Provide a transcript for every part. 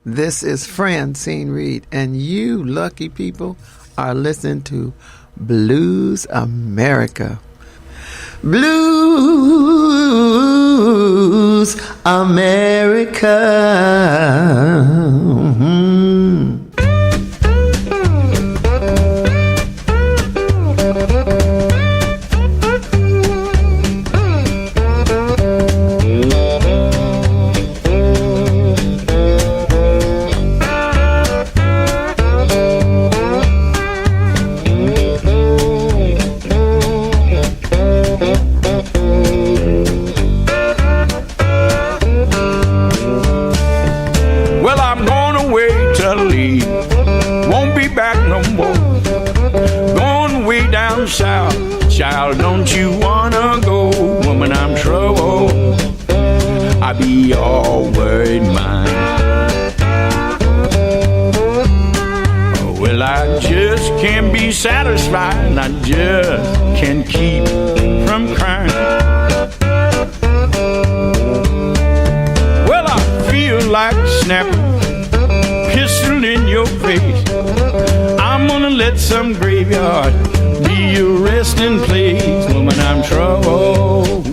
This is Francine Reed, and you lucky people are listening to Blues America. Blues America. South, child, don't you wanna go? Woman, I'm trouble. I be all worried mind. Oh, well, I just can't be satisfied, and I just can't keep from crying. Well, I feel like snapping pistol in your face. I'm gonna let some graveyard be your resting place. Woman, I'm trouble.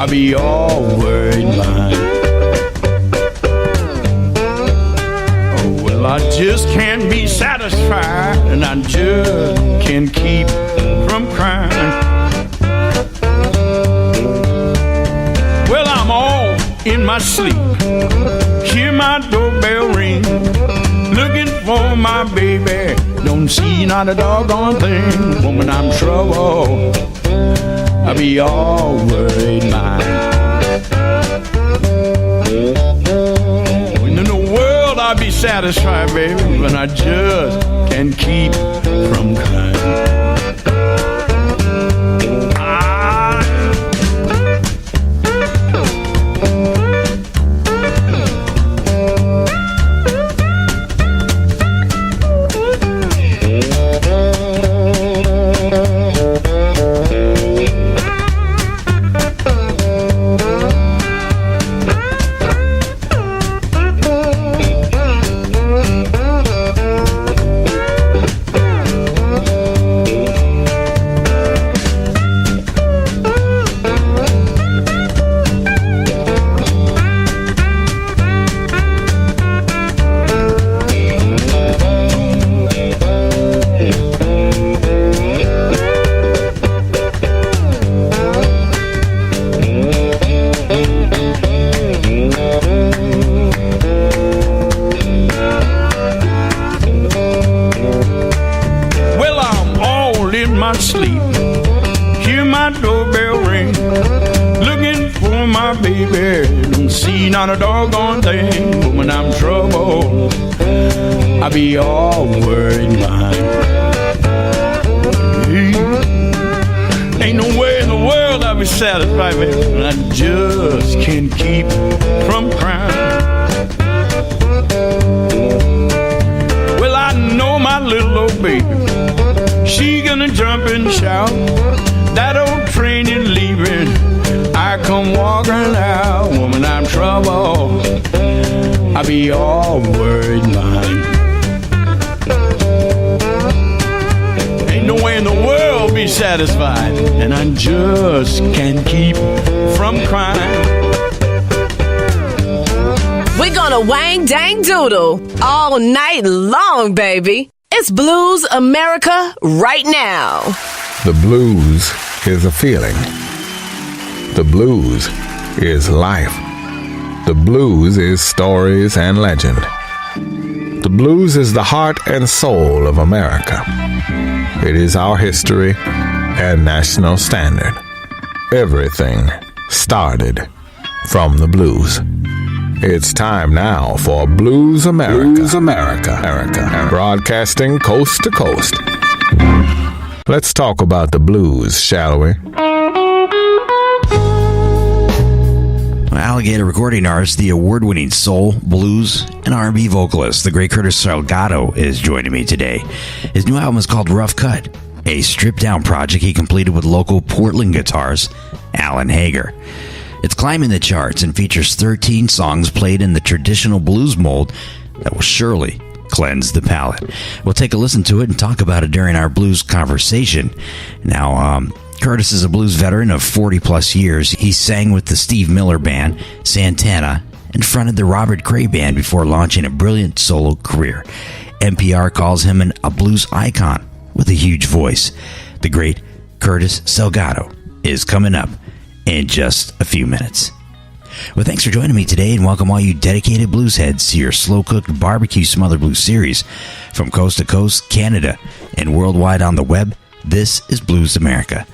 I be all worried mind. Oh, well, I just can't be satisfied, and I just can't keep from crying. Well, I'm all in my sleep, hear my doorbell ring, looking for my baby, don't see not a doggone thing. Woman, I'm trouble. I be all worried mind. When in the world I be satisfied, baby, when I just can't keep from crying. Not a doggone thing, woman, I'm trouble. I be all worried mind. Ain't no way in the world I'll be satisfied, baby, and I just can't keep from crying. Well, I know my little old baby, she gonna jump and shout. That old train is leaving, I come walking out. Woman, I'm trouble. I be all worried mind. Ain't no way in the world be satisfied, and I just can't keep from crying. We're gonna wang dang doodle all night long, baby. It's Blues America right now. The blues is a feeling. The blues is life. The blues is stories and legend. The blues is the heart and soul of America. It is our history and national standard. Everything started from the blues. It's time now for Blues America. Blues America. Broadcasting coast to coast. Let's talk about the blues, shall we? Alligator recording artist, the award-winning soul, blues, and R&B vocalist, the great Curtis Salgado, is joining me today. His new album is called Rough Cut, a stripped-down project he completed with local Portland guitarist Alan Hager. It's climbing the charts and features 13 songs played in the traditional blues mold that will surely cleanse the palate. We'll take a listen to it and talk about it during our blues conversation. Now, Curtis is a blues veteran of 40 plus years. He sang with the Steve Miller Band, Santana, and fronted the Robert Cray Band before launching a brilliant solo career. NPR calls him a blues icon with a huge voice. The great Curtis Salgado is coming up in just a few minutes. Well, thanks for joining me today, and welcome all you dedicated blues heads to your slow-cooked barbecue smothered blues series. From coast to coast, Canada, and worldwide on the web, this is Blues America.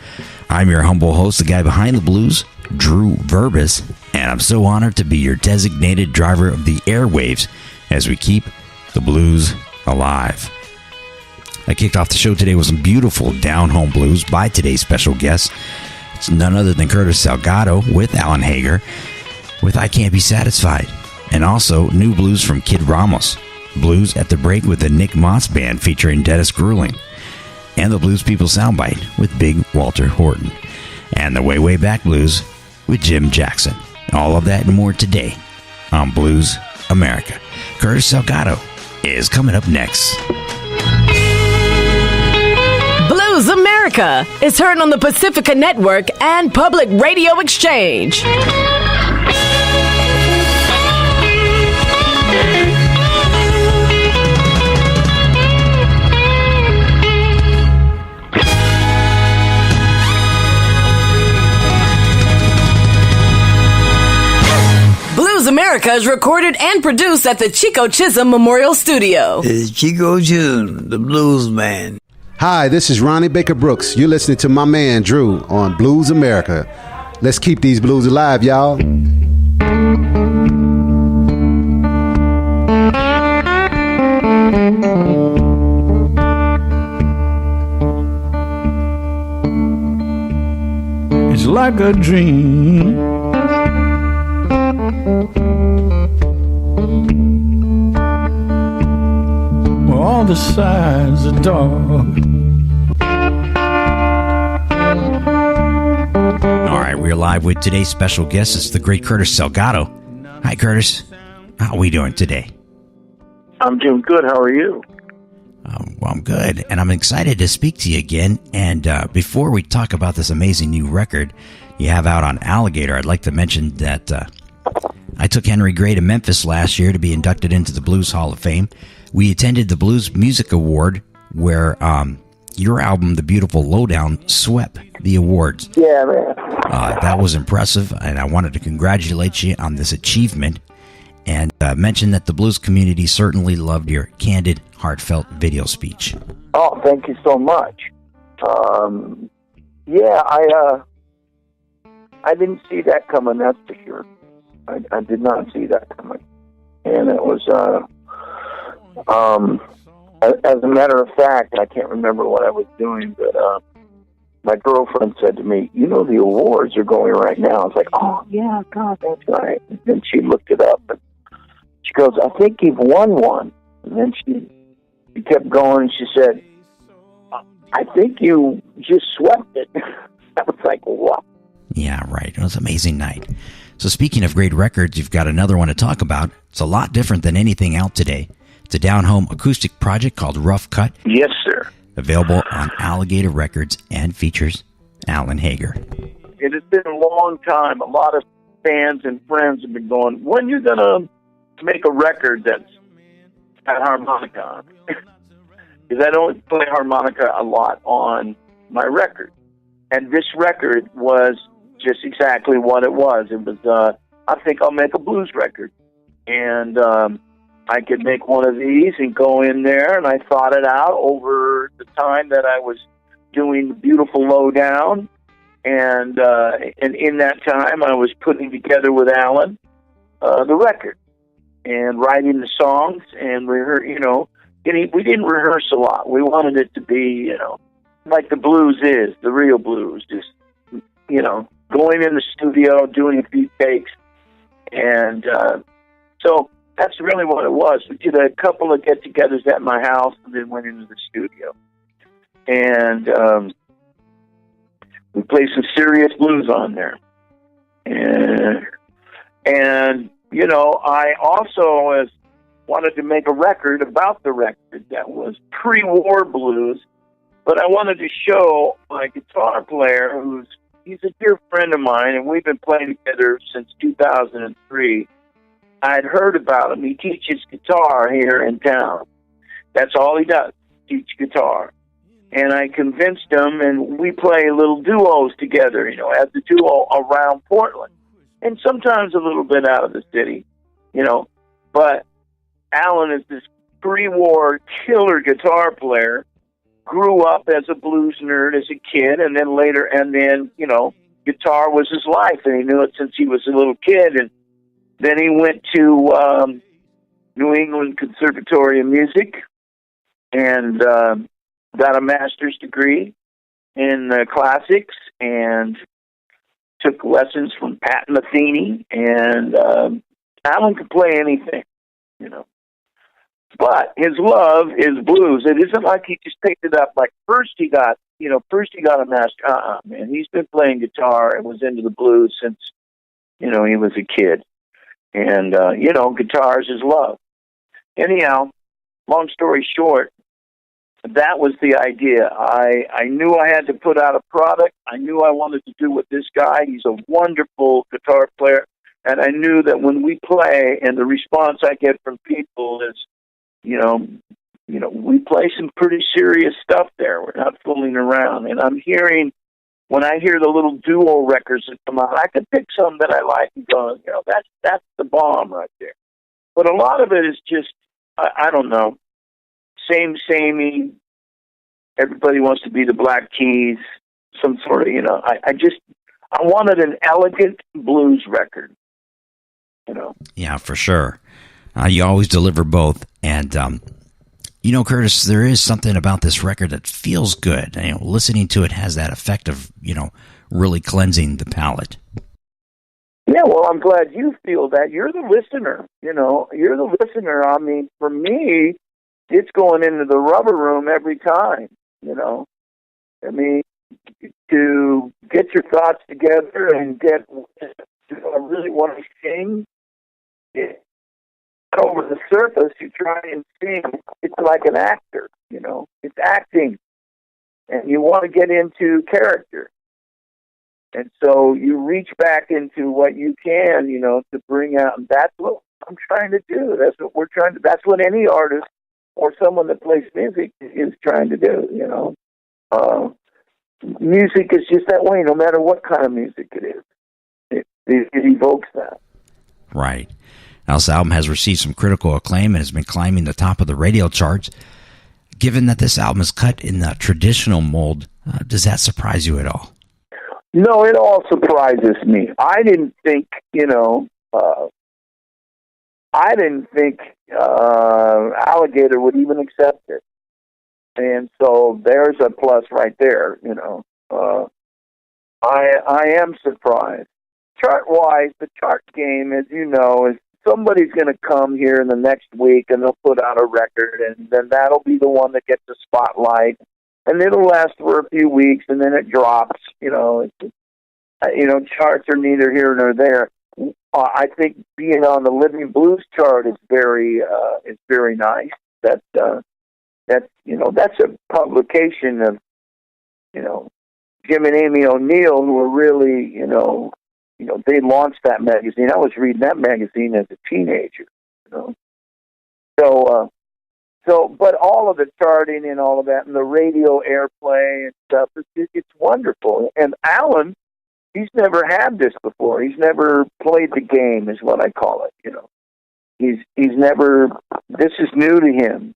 I'm your humble host, the guy behind the blues, Drew Verbis, and I'm so honored to be your designated driver of the airwaves as we keep the blues alive. I kicked off the show today with some beautiful down-home blues by today's special guest. It's none other than Curtis Salgado with Alan Hager with I Can't Be Satisfied, and also new blues from Kid Ramos, blues at the break with the Nick Moss Band featuring Dennis Grueling, and the Blues People Soundbite with Big Walter Horton, and the Way Way Back Blues with Jim Jackson. All of that and more today on Blues America. Curtis Salgado is coming up next. Blues America is heard on the Pacifica Network and Public Radio Exchange. Blues America is recorded and produced at the Chico Chisholm Memorial Studio. It's Chico Chisholm, the blues man. Hi, this is Ronnie Baker Brooks. You're listening to my man Drew on Blues America. Let's keep these blues alive, y'all. It's like a dream. Well, all the sides are dark. All right, we're live with today's special guest. It's the great Curtis Salgado. Hi, Curtis. How are we doing today? I'm doing good. How are you? Well, I'm good, and I'm excited to speak to you again. And before we talk about this amazing new record you have out on Alligator, I'd like to mention that I took Henry Gray to Memphis last year to be inducted into the Blues Hall of Fame. We attended the Blues Music Award, where your album, The Beautiful Lowdown, swept the awards. Yeah, man. That was impressive, and I wanted to congratulate you on this achievement and mention that the blues community certainly loved your candid, heartfelt video speech. Oh, thank you so much. I didn't see that coming, that's for sure. I did not see that coming. And it was, as a matter of fact, I can't remember what I was doing, but my girlfriend said to me, you know, the awards are going right now. I was like, oh, yeah, God, that's right. And then she looked it up, and she goes, I think you've won one. And then she kept going, and she said, I think you just swept it. I was like, what? Yeah, right. It was an amazing night. So speaking of great records, you've got another one to talk about. It's a lot different than anything out today. It's a down-home acoustic project called Rough Cut. Yes, sir. Available on Alligator Records and features Alan Hager. It has been a long time. A lot of fans and friends have been going, when are you going to make a record that's got harmonica on it? Because I don't play harmonica a lot on my record. And this record was just exactly what it was. It was, I think I'll make a blues record. And I could make one of these and go in there, and I thought it out over the time that I was doing the Beautiful Lowdown. And in that time, I was putting together with Alan the record and writing the songs. And we didn't rehearse a lot. We wanted it to be, like the blues is, the real blues. Just, going in the studio, doing a few takes. And so that's really what it was. We did a couple of get-togethers at my house and then went into the studio. And we played some serious blues on there. And you know, I also wanted to make a record about the record that was pre-war blues, but I wanted to show my guitar player, he's a dear friend of mine, and we've been playing together since 2003. I'd heard about him. He teaches guitar here in town. That's all he does, teach guitar. And I convinced him, and we play little duos together, you know, as a duo around Portland, and sometimes a little bit out of the city, you know. But Alan is this pre-war killer guitar player, grew up as a blues nerd as a kid, and then, you know, guitar was his life, and he knew it since he was a little kid. And then he went to New England Conservatory of Music and got a master's degree in classics and took lessons from Pat Metheny. And Alan could play anything, you know. But his love is blues. It isn't like he just picked it up. Like first he got a master. Man, he's been playing guitar and was into the blues since, you know, he was a kid. And, you know, guitar is his love. Anyhow, long story short, that was the idea. I knew I had to put out a product. I knew I wanted to do with this guy. He's a wonderful guitar player. And I knew that when we play and the response I get from people is, you know, we play some pretty serious stuff there. We're not fooling around. And I'm hearing, when I hear the little duo records that come out, I could pick some that I like and go, you know, that's the bomb right there. But a lot of it is just, I don't know, samey. Everybody wants to be the Black Keys, some sort of, you know. I wanted an elegant blues record, you know. Yeah, for sure. You always deliver both. And, you know, Curtis, there is something about this record that feels good. You know, listening to it has that effect of, you know, really cleansing the palate. Yeah, well, I'm glad you feel that. You're the listener, you know. You're the listener. I mean, for me, it's going into the rubber room every time, you know. I mean, to get your thoughts together and do I really want to sing? Over the surface, you try and sing. It's like an actor, you know. It's acting. And you want to get into character. And so you reach back into what you can, you know, to bring out. And that's what I'm trying to do. That's what we're trying to. That's what any artist or someone that plays music is trying to do, you know. Music is just that way, no matter what kind of music it is. It evokes that. Right. Now, this album has received some critical acclaim and has been climbing the top of the radio charts. Given that this album is cut in the traditional mold, does that surprise you at all? No, it all surprises me. I didn't think, you know, Alligator would even accept it. And so there's a plus right there, you know. I am surprised. Chart-wise, the chart game, as you know, is somebody's going to come here in the next week and they'll put out a record, and then that'll be the one that gets the spotlight, and it'll last for a few weeks, and then it drops. You know, charts are neither here nor there. I think being on the Living Blues chart is very nice. That's a publication of, you know, Jim and Amy O'Neill, who are really, you know, they launched that magazine. I was reading that magazine as a teenager, you know. But all of the charting and all of that, and the radio airplay and stuff, it's wonderful. And Alan, he's never had this before. He's never played the game, is what I call it, you know. He's never, this is new to him.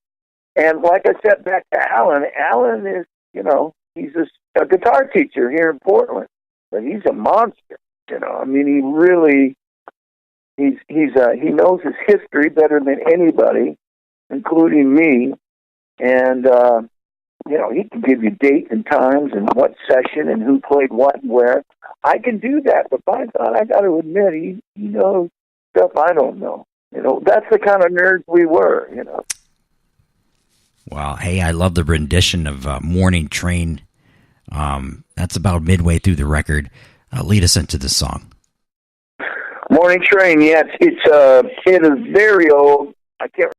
And like I said, back to Alan is, you know, he's a guitar teacher here in Portland, but he's a monster. You know, I mean, he really, he knows his history better than anybody, including me. And, you know, he can give you dates and times and what session and who played what and where. I can do that, but by God, I got to admit, he knows stuff I don't know. You know, that's the kind of nerds we were, you know. Well, hey, I love the rendition of Morning Train. That's about midway through the record. Lead us into the song. Morning Train, yeah, it is very old. I can't